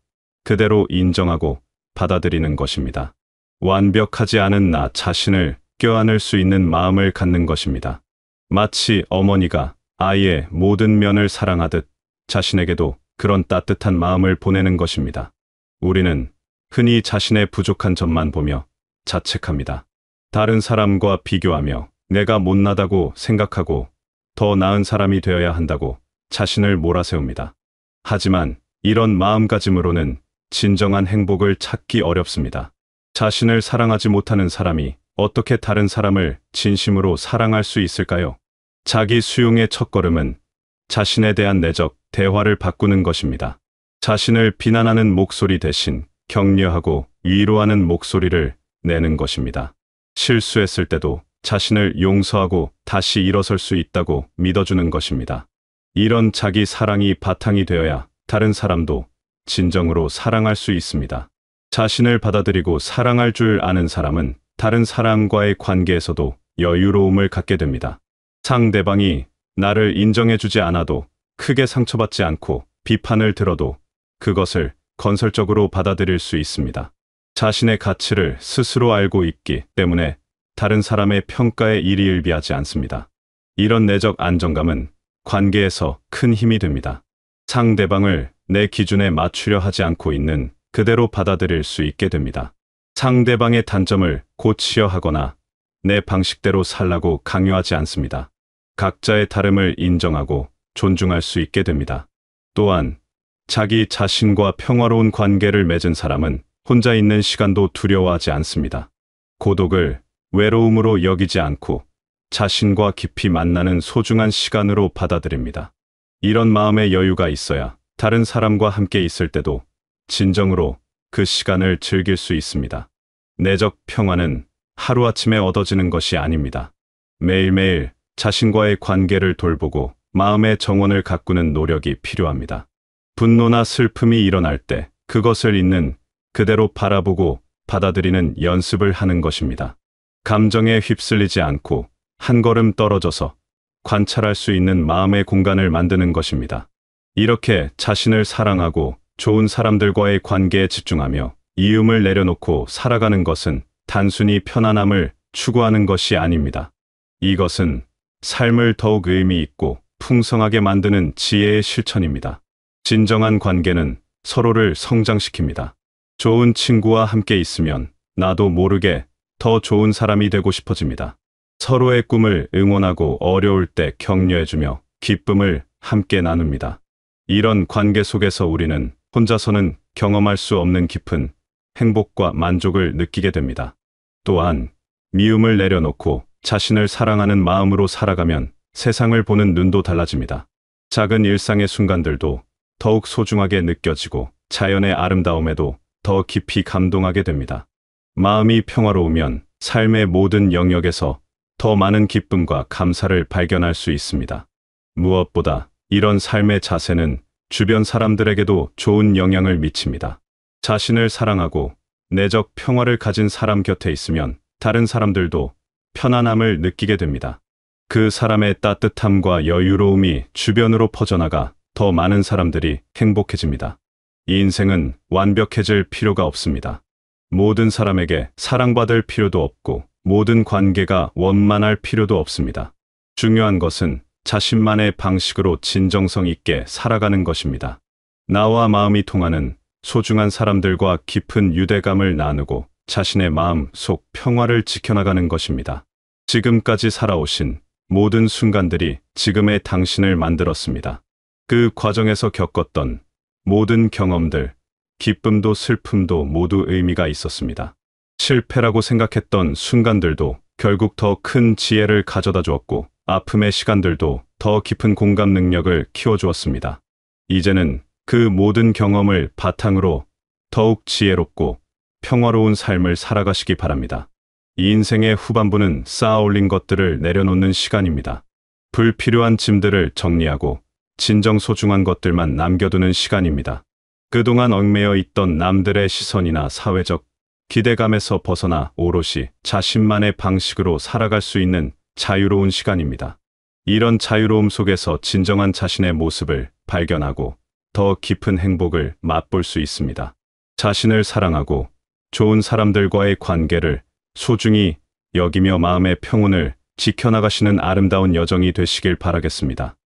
그대로 인정하고 받아들이는 것입니다. 완벽하지 않은 나 자신을 껴안을 수 있는 마음을 갖는 것입니다. 마치 어머니가 아이의 모든 면을 사랑하듯 자신에게도 그런 따뜻한 마음을 보내는 것입니다. 우리는 흔히 자신의 부족한 점만 보며 자책합니다. 다른 사람과 비교하며 내가 못나다고 생각하고 더 나은 사람이 되어야 한다고 자신을 몰아세웁니다. 하지만 이런 마음가짐으로는 진정한 행복을 찾기 어렵습니다. 자신을 사랑하지 못하는 사람이 어떻게 다른 사람을 진심으로 사랑할 수 있을까요? 자기 수용의 첫걸음은 자신에 대한 내적 대화를 바꾸는 것입니다. 자신을 비난하는 목소리 대신 격려하고 위로하는 목소리를 내는 것입니다. 실수했을 때도 자신을 용서하고 다시 일어설 수 있다고 믿어주는 것입니다. 이런 자기 사랑이 바탕이 되어야 다른 사람도 진정으로 사랑할 수 있습니다. 자신을 받아들이고 사랑할 줄 아는 사람은 다른 사람과의 관계에서도 여유로움을 갖게 됩니다. 상대방이 나를 인정해주지 않아도 크게 상처받지 않고 비판을 들어도 그것을 건설적으로 받아들일 수 있습니다. 자신의 가치를 스스로 알고 있기 때문에 다른 사람의 평가에 일희일비하지 않습니다. 이런 내적 안정감은 관계에서 큰 힘이 됩니다. 상대방을 내 기준에 맞추려 하지 않고 있는 그대로 받아들일 수 있게 됩니다. 상대방의 단점을 고치려 하거나 내 방식대로 살라고 강요하지 않습니다. 각자의 다름을 인정하고 존중할 수 있게 됩니다. 또한 자기 자신과 평화로운 관계를 맺은 사람은 혼자 있는 시간도 두려워하지 않습니다. 고독을 외로움으로 여기지 않고 자신과 깊이 만나는 소중한 시간으로 받아들입니다. 이런 마음의 여유가 있어야 다른 사람과 함께 있을 때도 진정으로 그 시간을 즐길 수 있습니다. 내적 평화는 하루아침에 얻어지는 것이 아닙니다. 매일매일 자신과의 관계를 돌보고 마음의 정원을 가꾸는 노력이 필요합니다. 분노나 슬픔이 일어날 때 그것을 있는 그대로 바라보고 받아들이는 연습을 하는 것입니다. 감정에 휩쓸리지 않고 한 걸음 떨어져서 관찰할 수 있는 마음의 공간을 만드는 것입니다. 이렇게 자신을 사랑하고 좋은 사람들과의 관계에 집중하며 이음을 내려놓고 살아가는 것은 단순히 편안함을 추구하는 것이 아닙니다. 이것은 삶을 더욱 의미 있고 풍성하게 만드는 지혜의 실천입니다. 진정한 관계는 서로를 성장시킵니다. 좋은 친구와 함께 있으면 나도 모르게 더 좋은 사람이 되고 싶어집니다. 서로의 꿈을 응원하고 어려울 때 격려해주며 기쁨을 함께 나눕니다. 이런 관계 속에서 우리는 혼자서는 경험할 수 없는 깊은 행복과 만족을 느끼게 됩니다. 또한 미움을 내려놓고 자신을 사랑하는 마음으로 살아가면 세상을 보는 눈도 달라집니다. 작은 일상의 순간들도 더욱 소중하게 느껴지고 자연의 아름다움에도 더 깊이 감동하게 됩니다. 마음이 평화로우면 삶의 모든 영역에서 더 많은 기쁨과 감사를 발견할 수 있습니다. 무엇보다 이런 삶의 자세는 주변 사람들에게도 좋은 영향을 미칩니다. 자신을 사랑하고 내적 평화를 가진 사람 곁에 있으면 다른 사람들도 편안함을 느끼게 됩니다. 그 사람의 따뜻함과 여유로움이 주변으로 퍼져나가 더 많은 사람들이 행복해집니다. 이 인생은 완벽해질 필요가 없습니다. 모든 사람에게 사랑받을 필요도 없고 모든 관계가 원만할 필요도 없습니다. 중요한 것은 자신만의 방식으로 진정성 있게 살아가는 것입니다. 나와 마음이 통하는 소중한 사람들과 깊은 유대감을 나누고 자신의 마음 속 평화를 지켜나가는 것입니다. 지금까지 살아오신 모든 순간들이 지금의 당신을 만들었습니다. 그 과정에서 겪었던 모든 경험들, 기쁨도 슬픔도 모두 의미가 있었습니다. 실패라고 생각했던 순간들도 결국 더 큰 지혜를 가져다 주었고 아픔의 시간들도 더 깊은 공감 능력을 키워주었습니다. 이제는 그 모든 경험을 바탕으로 더욱 지혜롭고 평화로운 삶을 살아가시기 바랍니다. 이 인생의 후반부는 쌓아 올린 것들을 내려놓는 시간입니다. 불필요한 짐들을 정리하고 진정 소중한 것들만 남겨두는 시간입니다. 그동안 얽매여 있던 남들의 시선이나 사회적 기대감에서 벗어나 오롯이 자신만의 방식으로 살아갈 수 있는 자유로운 시간입니다. 이런 자유로움 속에서 진정한 자신의 모습을 발견하고 더 깊은 행복을 맛볼 수 있습니다. 자신을 사랑하고 좋은 사람들과의 관계를 소중히 여기며 마음의 평온을 지켜나가시는 아름다운 여정이 되시길 바라겠습니다.